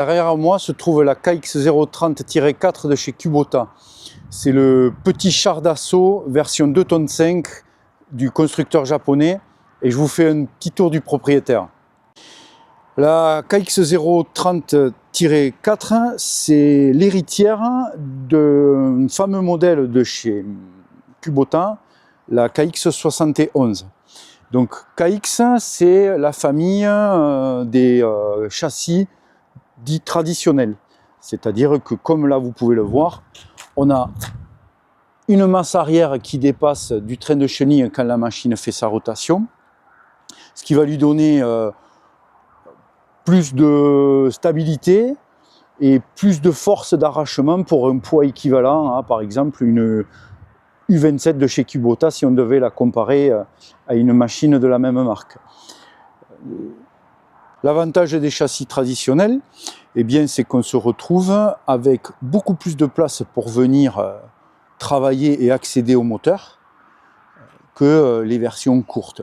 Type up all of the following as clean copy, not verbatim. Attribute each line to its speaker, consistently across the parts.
Speaker 1: Derrière moi se trouve la KX030-4 de chez Kubota. C'est le petit char d'assaut version 2,5 tonnes du constructeur japonais et je vous fais un petit tour du propriétaire. La KX030-4, c'est l'héritière d'un fameux modèle de chez Kubota, la KX71. Donc KX, c'est la famille des châssis dits traditionnels. C'est-à-dire que, comme là vous pouvez le voir, on a une masse arrière qui dépasse du train de chenille quand la machine fait sa rotation, ce qui va lui donner plus de stabilité et plus de force d'arrachement pour un poids équivalent à, par exemple, une U27 de chez Kubota, si on devait la comparer à une machine de la même marque. L'avantage des châssis traditionnels, eh bien, c'est qu'on se retrouve avec beaucoup plus de place pour venir travailler et accéder au moteur que les versions courtes.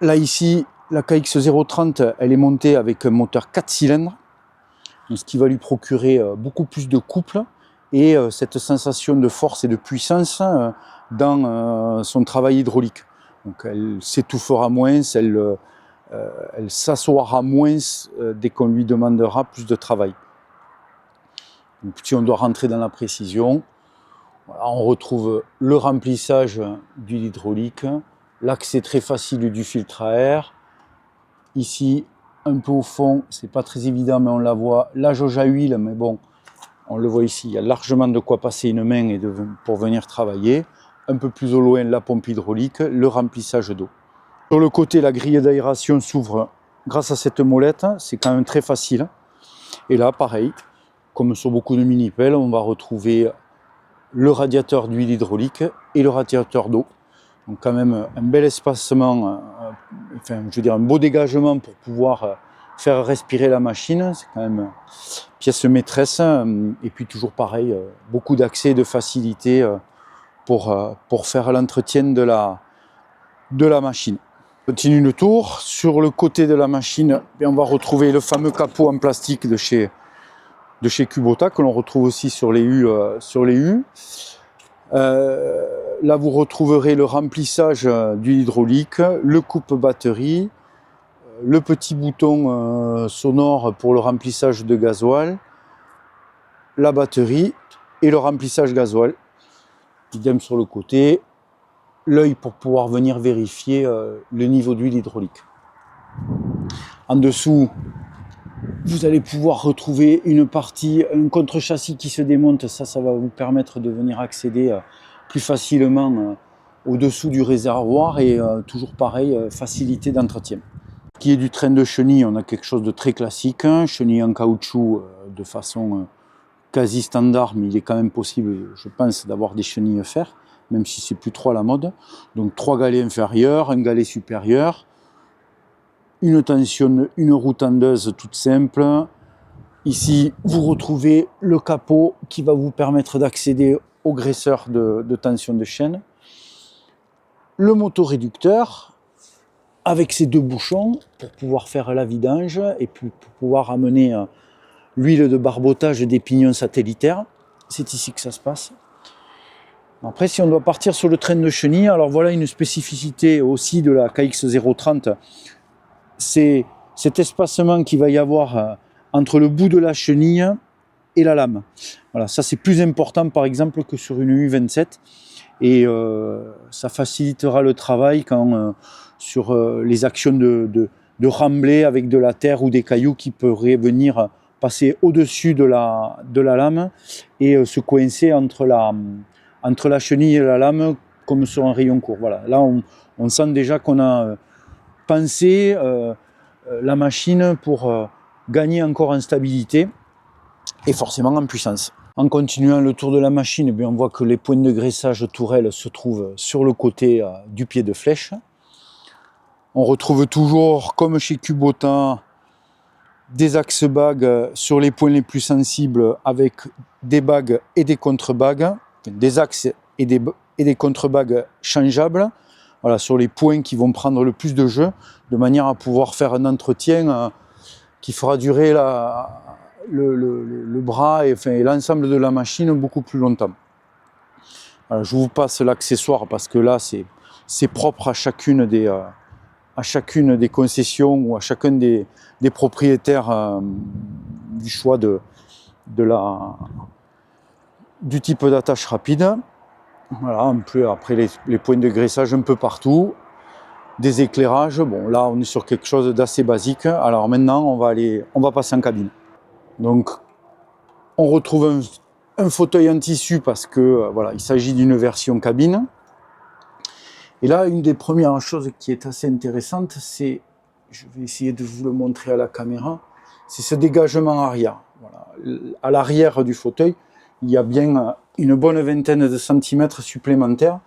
Speaker 1: Là, ici, la KX030, elle est montée avec un moteur 4 cylindres, ce qui va lui procurer beaucoup plus de couple et cette sensation de force et de puissance dans son travail hydraulique. Donc elle s'étouffera moins, elle s'assoira moins dès qu'on lui demandera plus de travail. Donc, si on doit rentrer dans la précision, voilà, on retrouve le remplissage d'huile hydraulique, l'accès très facile du filtre à air. Ici, un peu au fond, c'est pas très évident, mais on la voit, la jauge à huile, mais bon, on le voit ici, il y a largement de quoi passer une main pour venir travailler. Un peu plus au loin, la pompe hydraulique, le remplissage d'eau. Sur le côté, la grille d'aération s'ouvre grâce à cette molette, c'est quand même très facile. Et là, pareil, comme sur beaucoup de mini-pelles, on va retrouver le radiateur d'huile hydraulique et le radiateur d'eau. Donc quand même un bel espacement, enfin je veux dire un beau dégagement pour pouvoir faire respirer la machine. C'est quand même pièce maîtresse. Et puis toujours pareil, beaucoup d'accès et de facilité pour faire l'entretien de la machine. On continue le tour. Sur le côté de la machine, on va retrouver le fameux capot en plastique de chez Kubota que l'on retrouve aussi sur les U. Là, vous retrouverez le remplissage d'huile hydraulique, le coupe-batterie, le petit bouton sonore pour le remplissage de gasoil, la batterie et le remplissage gasoil. Idem sur le côté, l'œil pour pouvoir venir vérifier le niveau d'huile hydraulique. En dessous, vous allez pouvoir retrouver une partie, un contre-châssis qui se démonte. Ça va vous permettre de venir accéder plus facilement au-dessous du réservoir et toujours pareil, facilité d'entretien. Pour ce qui est du train de chenille, on a quelque chose de très classique, chenille en caoutchouc de façon quasi standard, mais il est quand même possible, je pense, d'avoir des chenilles fer, même si c'est plus trop à la mode. Donc 3 galets inférieurs, un galet supérieur, une tension, une roue tendeuse toute simple. Ici, vous retrouvez le capot qui va vous permettre d'accéder au graisseur de tension de chaîne. Le motoréducteur avec ses 2 bouchons pour pouvoir faire la vidange et puis pour pouvoir amener l'huile de barbotage des pignons satellitaires. C'est ici que ça se passe. Après, si on doit partir sur le train de chenille, alors voilà une spécificité aussi de la KX030. C'est cet espacement qu'il va y avoir entre le bout de la chenille et la lame. Voilà, ça c'est plus important par exemple que sur une U27 et ça facilitera le travail quand sur les actions de remblai avec de la terre ou des cailloux qui pourraient venir passer au-dessus de la lame et se coincer entre la chenille et la lame comme sur un rayon court. Voilà, là on sent déjà qu'on a pensé la machine pour gagner encore en stabilité et forcément en puissance. En continuant le tour de la machine, eh bien, on voit que les points de graissage tourelle se trouvent sur le côté du pied de flèche. On retrouve toujours, comme chez Kubota, des axes bagues sur les points les plus sensibles avec des bagues et des contre-bagues, des axes et des contre-bagues changeables. Voilà, sur les points qui vont prendre le plus de jeu, de manière à pouvoir faire un entretien qui fera durer le bras et, enfin, et l'ensemble de la machine beaucoup plus longtemps. Alors, je vous passe l'accessoire parce que là c'est propre à chacune des concessions ou à chacun des propriétaires du choix du type d'attache rapide. Voilà, un peu après les points de graissage un peu partout, des éclairages. Bon, là on est sur quelque chose d'assez basique. Alors maintenant on va passer en cabine. Donc on retrouve un fauteuil en tissu parce que voilà, il s'agit d'une version cabine. Et là, une des premières choses qui est assez intéressante, c'est, je vais essayer de vous le montrer à la caméra, c'est ce dégagement arrière. Voilà. À l'arrière du fauteuil, il y a bien une bonne vingtaine de centimètres supplémentaires.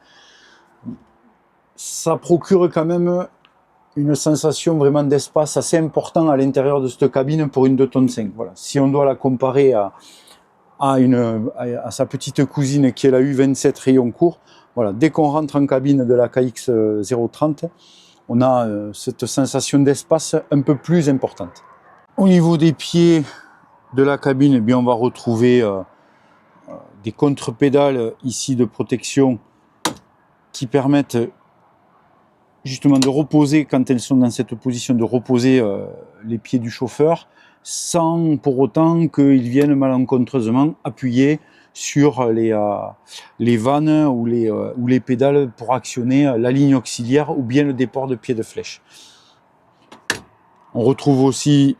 Speaker 1: Ça procure quand même une sensation vraiment d'espace assez important à l'intérieur de cette cabine pour une 2,5 tonnes. Voilà. Si on doit la comparer à sa petite cousine qui est la U27 rayon court, voilà, dès qu'on rentre en cabine de la KX 030, on a cette sensation d'espace un peu plus importante. Au niveau des pieds de la cabine, eh bien, on va retrouver des contre-pédales ici de protection qui permettent justement de reposer, quand elles sont dans cette position, de reposer les pieds du chauffeur sans pour autant qu'ils viennent malencontreusement appuyer sur les vannes ou les pédales pour actionner la ligne auxiliaire ou bien le déport de pied de flèche. On retrouve aussi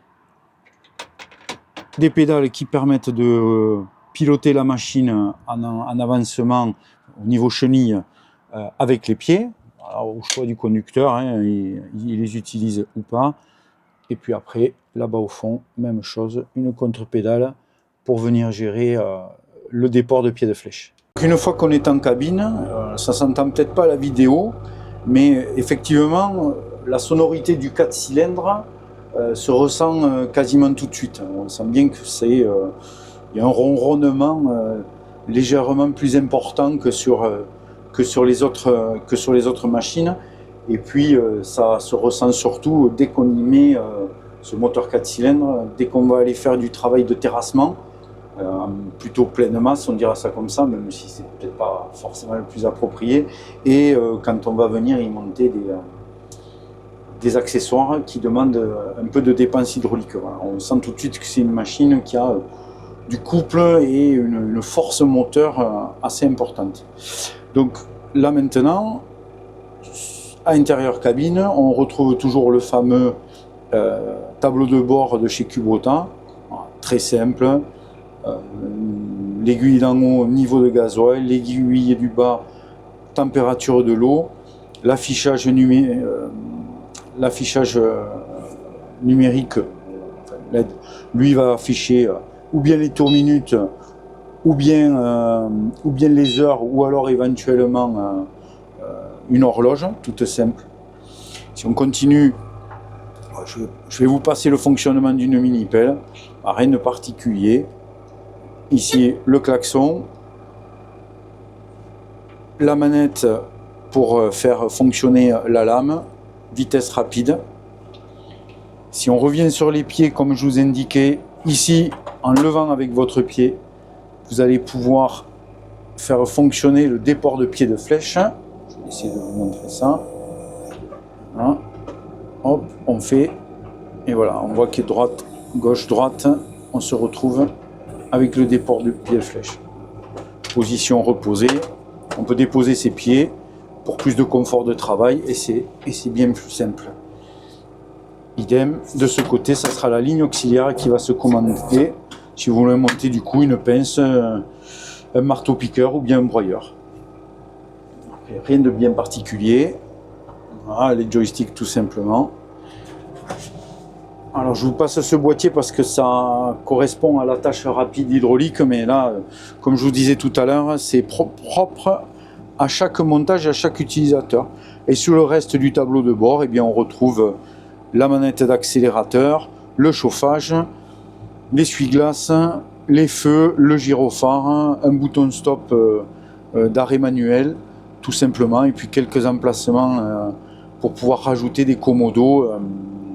Speaker 1: des pédales qui permettent de piloter la machine en avancement au niveau chenille avec les pieds. Alors, au choix du conducteur, hein, il les utilise ou pas. Et puis après, là-bas au fond, même chose, une contre-pédale pour venir gérer le déport de pied de flèche. Une fois qu'on est en cabine, ça s'entend peut-être pas à la vidéo, mais effectivement, la sonorité du 4 cylindres se ressent quasiment tout de suite. On sent bien que il y a un ronronnement légèrement plus important que sur les autres machines. Et puis ça se ressent surtout dès qu'on y met ce moteur 4 cylindres, dès qu'on va aller faire du travail de terrassement, plutôt pleine masse, on dira ça comme ça, même si c'est peut-être pas forcément le plus approprié, et quand on va venir y monter des accessoires qui demandent un peu de dépense hydraulique. Voilà. On sent tout de suite que c'est une machine qui a du couple et une force moteur assez importante. Donc là maintenant, à l'intérieur cabine, on retrouve toujours le fameux tableau de bord de chez Kubota, très simple, l'aiguille d'en haut, niveau de gasoil, l'aiguille du bas, température de l'eau, l'affichage numérique, LED, lui va afficher ou bien les tours minutes, ou bien les heures, ou alors éventuellement une horloge toute simple. Si on continue, je vais vous passer le fonctionnement d'une mini-pelle, rien de particulier. Ici le klaxon, la manette pour faire fonctionner la lame, vitesse rapide. Si on revient sur les pieds, comme je vous indiquais, ici en levant avec votre pied, vous allez pouvoir faire fonctionner le déport de pied de flèche. Je vais essayer de vous montrer ça. Voilà. Hop, on fait, et voilà, on voit qu'il est droite, gauche, droite, on se retrouve avec le déport de pied de flèche. Position reposée, on peut déposer ses pieds pour plus de confort de travail et c'est bien plus simple. Idem, de ce côté, ça sera la ligne auxiliaire qui va se commander si vous voulez monter du coup une pince, un marteau-piqueur ou bien un broyeur. Rien de bien particulier. Voilà, les joysticks tout simplement. Alors je vous passe ce boîtier parce que ça correspond à l'attache rapide hydraulique, mais là, comme je vous disais tout à l'heure, c'est propre à chaque montage et à chaque utilisateur. Et sur le reste du tableau de bord, eh bien, on retrouve la manette d'accélérateur, le chauffage, l'essuie-glace, les feux, le gyrophare, un bouton stop d'arrêt manuel, tout simplement, et puis quelques emplacements pour pouvoir rajouter des commodos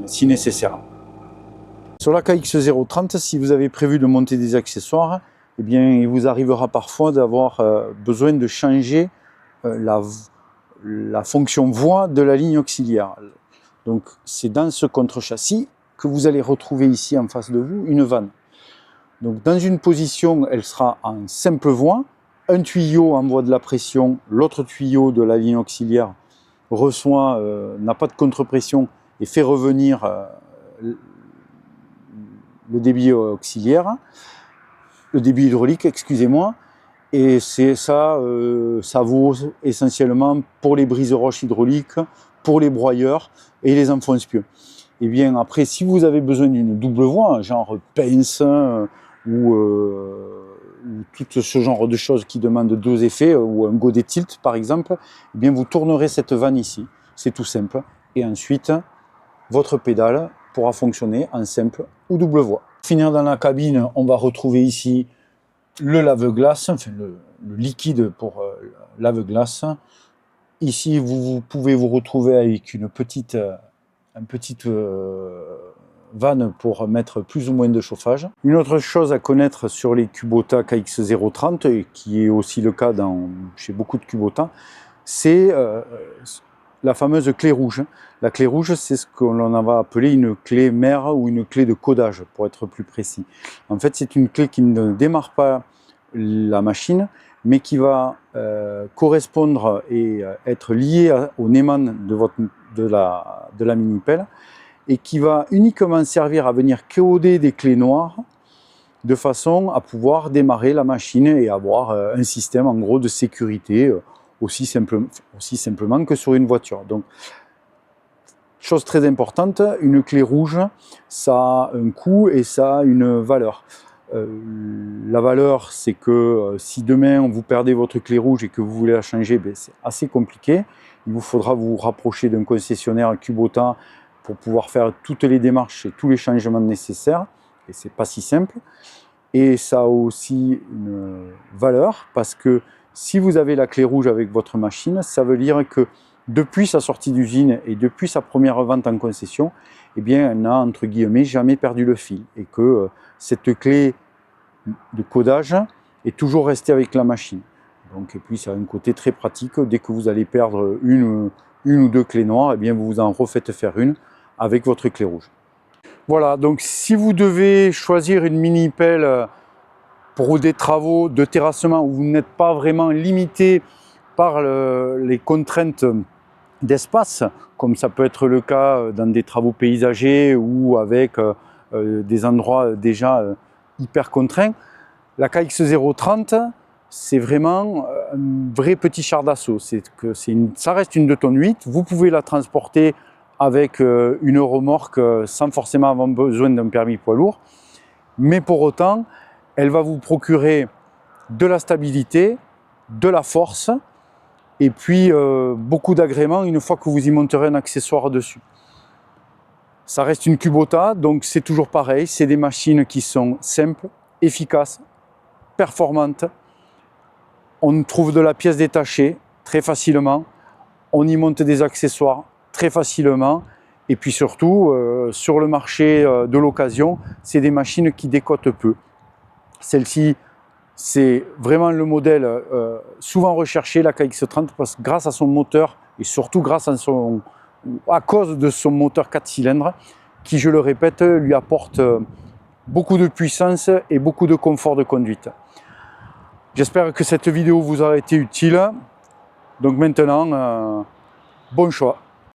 Speaker 1: si nécessaire. Sur la KX030, si vous avez prévu de monter des accessoires, eh bien, il vous arrivera parfois d'avoir besoin de changer la fonction voie de la ligne auxiliaire. Donc c'est dans ce contre-châssis que vous allez retrouver ici en face de vous une vanne. Donc dans une position, elle sera en simple voie, un tuyau envoie de la pression, l'autre tuyau de la ligne auxiliaire n'a pas de contre-pression et fait revenir le débit auxiliaire, le débit hydraulique, excusez-moi, et ça vaut essentiellement pour les brise-roches hydrauliques, pour les broyeurs et les enfonce-pieux. Et bien après, si vous avez besoin d'une double voie, genre pince ou tout ce genre de choses qui demandent deux effets, ou un godet tilt par exemple, eh bien vous tournerez cette vanne ici, c'est tout simple, et ensuite votre pédale pourra fonctionner en simple ou double voie. Pour finir dans la cabine, on va retrouver ici le lave-glace, enfin le liquide pour lave-glace. Ici, vous pouvez vous retrouver avec une petite vanne pour mettre plus ou moins de chauffage. Une autre chose à connaître sur les Kubota KX030, et qui est aussi le cas chez beaucoup de Kubota, c'est la fameuse clé rouge. La clé rouge, c'est ce que l'on va appeler une clé mère ou une clé de codage, pour être plus précis. En fait, c'est une clé qui ne démarre pas la machine, mais qui va correspondre et être liée au Neumann de la mini-pelle, et qui va uniquement servir à venir coder des clés noires de façon à pouvoir démarrer la machine et avoir un système en gros de sécurité aussi simplement que sur une voiture. Donc, chose très importante, une clé rouge, ça a un coût et ça a une valeur. La valeur, c'est que si demain vous perdez votre clé rouge et que vous voulez la changer, ben, c'est assez compliqué. Il vous faudra vous rapprocher d'un concessionnaire Kubota pour pouvoir faire toutes les démarches et tous les changements nécessaires. Et c'est pas si simple. Et ça a aussi une valeur parce que si vous avez la clé rouge avec votre machine, ça veut dire que depuis sa sortie d'usine et depuis sa première vente en concession, eh bien, elle n'a entre guillemets jamais perdu le fil et que cette clé de codage est toujours restée avec la machine. Donc, et puis ça a un côté très pratique. Dès que vous allez perdre une ou deux clés noires, eh bien, vous en refaites faire une avec votre clé rouge. Voilà, donc si vous devez choisir une mini-pelle pour des travaux de terrassement où vous n'êtes pas vraiment limité par les contraintes d'espace, comme ça peut être le cas dans des travaux paysagers ou avec des endroits déjà hyper contraints, la KX030, c'est vraiment un vrai petit char d'assaut. Ça reste une 2 tonnes 8, vous pouvez la transporter avec une remorque sans forcément avoir besoin d'un permis poids lourd, mais pour autant, elle va vous procurer de la stabilité, de la force, et puis beaucoup d'agréments une fois que vous y monterez un accessoire dessus. Ça reste une Kubota, donc c'est toujours pareil, c'est des machines qui sont simples, efficaces, performantes. On trouve de la pièce détachée très facilement, on y monte des accessoires très facilement, et puis surtout, sur le marché de l'occasion, c'est des machines qui décotent peu. Celle-ci, c'est vraiment le modèle souvent recherché, la KX30, parce que grâce à son moteur, et surtout à cause de son moteur 4 cylindres, qui, je le répète, lui apporte beaucoup de puissance et beaucoup de confort de conduite. J'espère que cette vidéo vous aura été utile. Donc maintenant, bon choix.